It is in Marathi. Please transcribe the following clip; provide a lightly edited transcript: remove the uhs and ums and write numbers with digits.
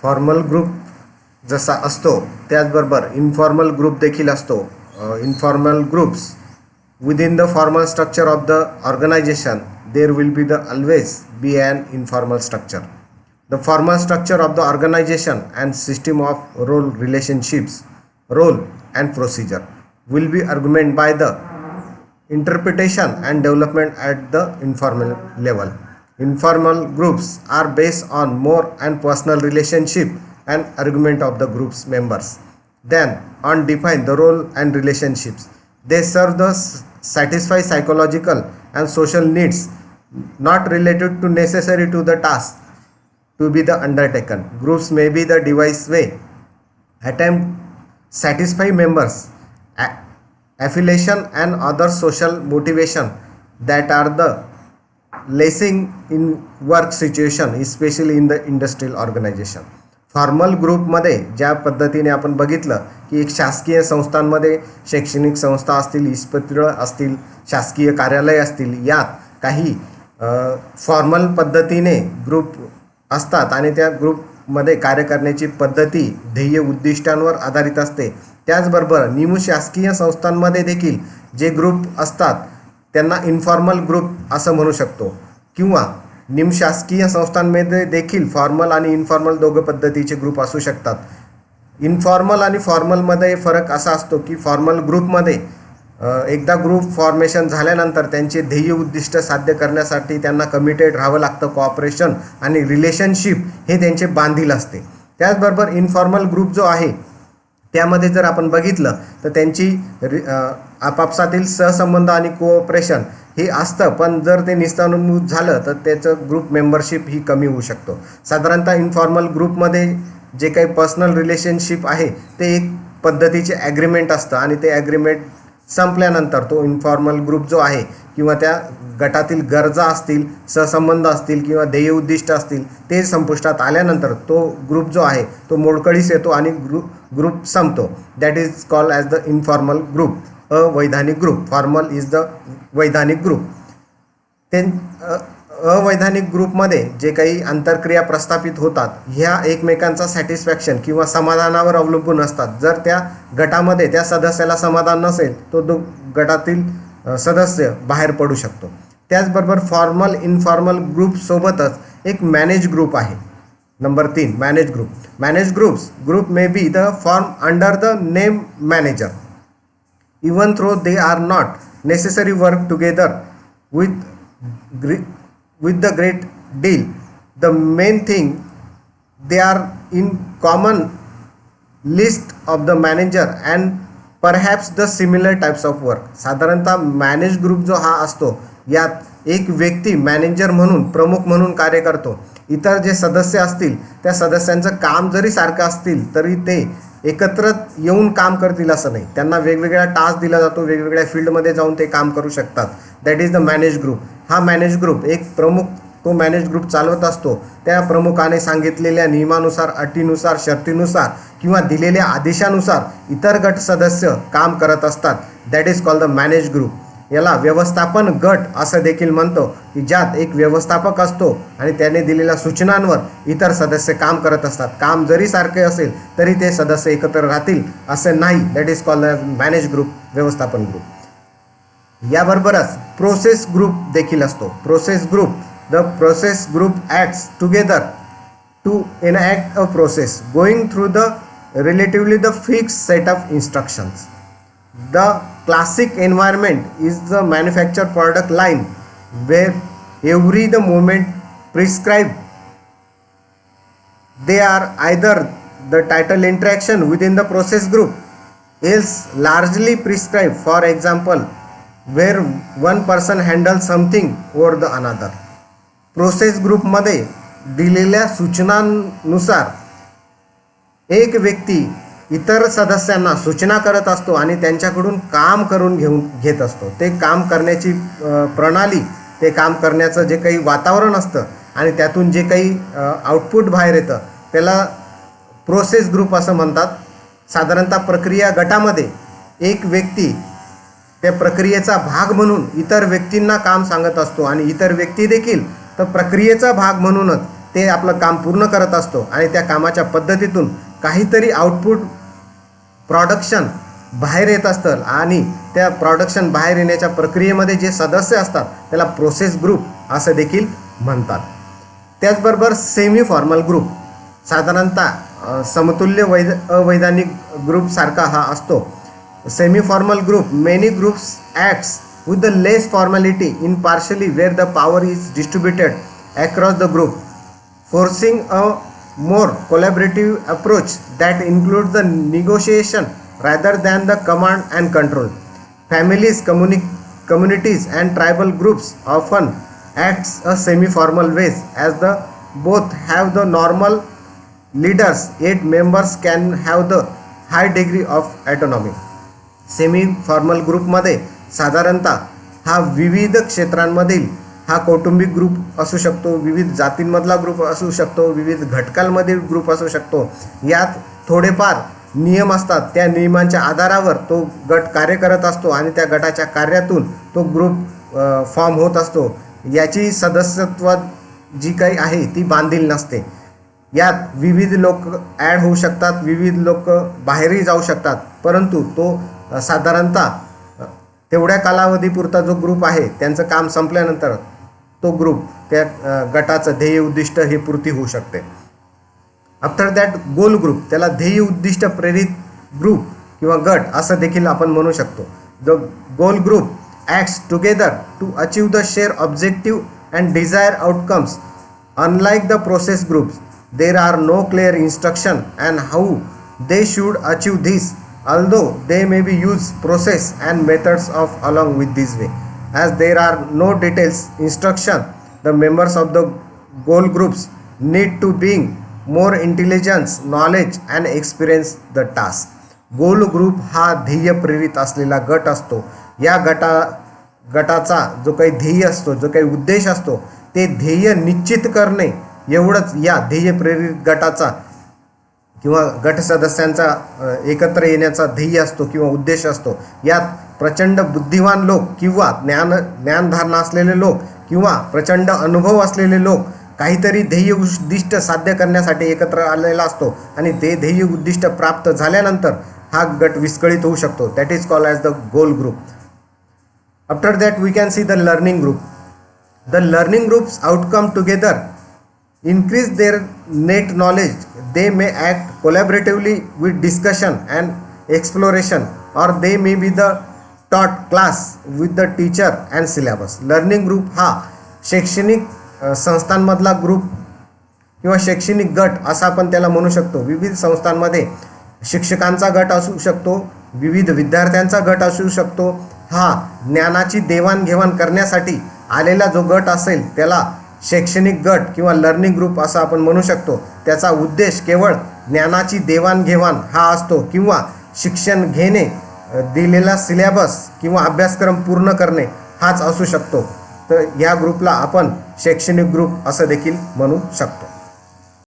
फॉर्मल ग्रुप जसा असतो त्याचबरोबर इन्फॉर्मल ग्रुप देखील असतो. Informal groups within the formal structure of the organization there will be always be an informal structure. The formal structure of the organization and system of role and procedure will be augmented by the interpretation and development at the informal level. Informal groups are based on more and personal relationship and argument of the group's members than on define the role and relationships. They serve the satisfy psychological and social needs not related to necessary to the task to be the undertaken. Groups may be the device way attempt satisfy members affiliation and other social motivation that are the lacing in work situation especially in the industrial organization. Formal ग्रुपमध्ये ज्या पद्धतीने आपण बघितलं की एक शासकीय संस्थांमध्ये शैक्षणिक संस्था असतील, इस्पितळं असतील, शासकीय कार्यालय असतील, यात काही फॉर्मल पद्धतीने ग्रुप असतात आणि त्या ग्रुपमध्ये कार्य करण्याची पद्धती ध्येय उद्दिष्टांवर आधारित असते. त्याचबरोबर निमशासकीय संस्थांमध्ये देखील जे ग्रुप असतात त्यांना इन्फॉर्मल ग्रुप असं म्हणू शकतो किंवा निमशासकीय संस्थांमध्ये देखील फॉर्मल आणि इन्फॉर्मल दोघं पद्धतीचे ग्रुप असू शकतात. इन्फॉर्मल आणि फॉर्मलमध्ये फरक असा असतो की फॉर्मल ग्रुपमध्ये एकदा ग्रुप फॉर्मेशन झाल्यानंतर त्यांचे ध्येय उद्दिष्ट साध्य करण्यासाठी त्यांना कमिटेड राहावं लागतं. कोऑपरेशन आणि रिलेशनशिप हे त्यांचे बांधील असते. त्याचबरोबर इन्फॉर्मल ग्रुप जो आहे त्यामध्ये जर आपण बघितलं तर त्यांची आपापसातील सहसंबंध आणि कोऑपरेशन हे असतं, पण जर ते निस्तानुभूत झालं तर त्याचं ग्रुप मेंबरशिप ही कमी होऊ शकतो. साधारणतः इन्फॉर्मल ग्रुपमध्ये जे काही पर्सनल रिलेशनशिप आहे ते एक पद्धतीचे ॲग्रीमेंट असतं आणि ते ॲग्रीमेंट संपल्यानंतर तो इन्फॉर्मल ग्रुप जो आहे किंवा त्या गटातील गरजा असतील, सहसंबंध असतील किंवा ध्येय उद्दिष्ट असतील ते संपुष्टात आल्यानंतर तो ग्रुप जो आहे तो मोडकळीस येतो आणि ग्रुप संपतो. That is called as the informal group. अवैधानिक ग्रुप. फॉर्मल इज द वैधानिक ग्रुप. ते अवैधानिक ग्रुपमध्ये जे काही आंतरक्रिया प्रस्थापित होतात ह्या एकमेकांचा सॅटिस्फॅक्शन किंवा समाधानावर अवलंबून असतात. जर त्या गटामध्ये त्या सदस्याला समाधान नसेल तो गटातील सदस्य बाहेर पडू शकतो. त्याचबरोबर फॉर्मल इन्फॉर्मल ग्रुपसोबतच एक मॅनेज ग्रुप आहे. Number 3 manage group. Manage group may be the form under the name manager even though they are not necessary work together with the great deal. The main thing they are in common list of the manager and perhaps the similar types of work. साधारणतः मॅनेज ग्रुप जो हा असतो यात एक व्यक्ती मॅनेजर म्हणून प्रमुख म्हणून कार्य करतो. इतर जे सदस्य असतील त्या सदस्यांचं काम जरी सारखं असतील तरी ते एकत्र येऊन काम करतील असं नाही. त्यांना वेगवेगळा टास्क दिला जातो, वेगवेगळ्या फील्डमध्ये जाऊन ते काम करू शकतात. That is the manage group. हा मॅनेज ग्रुप एक प्रमुख तो मॅनेज ग्रुप चालवत असतो. त्या प्रमुखाने सांगितलेल्या नियमानुसार, अटीनुसार, शर्तीनुसार किंवा दिलेल्या आदेशानुसार इतर गट सदस्य काम करत असतात. That is called the manage group. याला व्यवस्थापन गट असं देखील म्हणतो की ज्यात एक व्यवस्थापक असतो आणि त्याने दिलेल्या सूचनांवर इतर सदस्य काम करत असतात. काम जरी सारखे असेल तरी ते सदस्य एकत्र राहतील असं नाही. That is called the manage group, व्यवस्थापन ग्रुप. याबरोबरच प्रोसेस ग्रुप देखील असतो. Process group. The process group acts together to enact a process going through the relatively the fixed set of instructions. The classic environment is the manufactured product line where every the moment prescribed. They are either the title interaction within the process group else largely prescribed. For example, where one person handles something over the another. Process ग्रुपमध्ये दिलेल्या सूचनांनुसार एक व्यक्ती इतर सदस्यांना सूचना करत असतो आणि त्यांच्याकडून काम करून घेत असतो. ते काम करण्याची प्रणाली, ते काम करण्याचं जे काही वातावरण असतं आणि त्यातून जे काही आउटपुट बाहेर येतं त्याला प्रोसेस ग्रुप असं म्हणतात. साधारणतः प्रक्रिया गटामध्ये एक व्यक्ती त्या प्रक्रियेचा भाग म्हणून इतर व्यक्तींना काम सांगत असतो आणि इतर व्यक्ती देखील तर प्रक्रियेचा भाग म्हणूनच ते आपलं काम पूर्ण करत असतो आणि त्या कामाच्या पद्धतीतून काहीतरी आउटपुट प्रॉडक्शन बाहेर येत असतं आणि त्या प्रॉडक्शन बाहेर येण्याच्या प्रक्रियेमध्ये जे सदस्य असतात त्याला प्रोसेस ग्रुप असं देखील म्हणतात. त्याचबरोबर सेमी फॉर्मल ग्रुप साधारणतः समतुल्य अवैधानिक ग्रुपसारखा हा असतो. Semi formal group many groups acts with the less formality impartially where the power is distributed across the group, forcing a more collaborative approach that includes the negotiation rather than the command and control. Families, communities and tribal groups often acts a semi-formal ways as the both have the normal leaders yet members can have the high degree of autonomy. Semi formal ग्रुपमध्ये साधारणतः हा विविध क्षेत्रांमधील हा कौटुंबिक ग्रुप असू शकतो, विविध जातींमधला ग्रुप असू शकतो, विविध घटकांमधील ग्रुप असू शकतो. यात थोडेफार नियम असतात, त्या नियमांच्या आधारावर तो गट कार्य करत असतो आणि त्या गटाच्या कार्यातून तो ग्रुप फॉर्म होत असतो. याची सदस्यत्व जी काही आहे ती बांधील नसते. यात विविध लोक ॲड होऊ शकतात, विविध लोक बाहेरही जाऊ शकतात, परंतु तो साधारणतः तेवढ्या कालावधीपुरता जो ग्रुप आहे त्यांचं काम संपल्यानंतर तो ग्रुप त्या गटाचं ध्येय उद्दिष्ट हे पूर्ती होऊ शकते. आफ्टर दॅट गोल ग्रुप, त्याला ध्येय उद्दिष्ट प्रेरित ग्रुप किंवा गट असं देखील आपण म्हणू शकतो. The goal group acts together to achieve the share objective and desire outcomes. Unlike the process groups there are no clear instruction and how they should achieve this, although they may be use process and methods of along with this way. As there are no details instruction, the members of the goal groups need to bring more intelligence, knowledge and experience the task. Goal group हा ध्येय प्रेरित असलेला गट असतो. या गटाचा जो काही ध्येय असतो, जो काही उद्देश असतो, ते ध्येय निश्चित करणे एवढंच या ध्येय प्रेरित गटाचा किंवा गट सदस्यांचा एकत्र येण्याचा ध्येय असतो किंवा उद्देश असतो. यात प्रचंड बुद्धिवान लोक किंवा ज्ञानधारणा असलेले लोक किंवा प्रचंड अनुभव असलेले लोक काहीतरी ध्येय उद्दिष्ट साध्य करण्यासाठी एकत्र आलेला असतो आणि ते ध्येय उद्दिष्ट प्राप्त झाल्यानंतर हा गट विस्कळीत होऊ शकतो. That is called as the goal group. After that we can see the learning group. The learning groups outcome together increase their net knowledge. They may act collaboratively with discussion and exploration, or they may be the taught class with the teacher and syllabus. Learning group हा शैक्षणिक संस्थांमधला ग्रुप किंवा शैक्षणिक गट असा आपण त्याला म्हणू शकतो. विविध संस्थांमध्ये शिक्षकांचा गट असू शकतो, विविध विद्यार्थ्यांचा गट असू शकतो. हा ज्ञानाची देवाणघेवाण करण्यासाठी आलेला जो गट असेल त्याला शैक्षणिक गट किंवा लर्निंग ग्रुप असं आपण म्हणू शकतो. त्याचा उद्देश केवळ ज्ञानाची देवाणघेवाण हा असतो किंवा शिक्षण घेणे, दिलेला सिलेबस किंवा अभ्यासक्रम पूर्ण करणे हाच असू शकतो. तर या ग्रुपला आपण शैक्षणिक ग्रुप असं देखील म्हणू शकतो.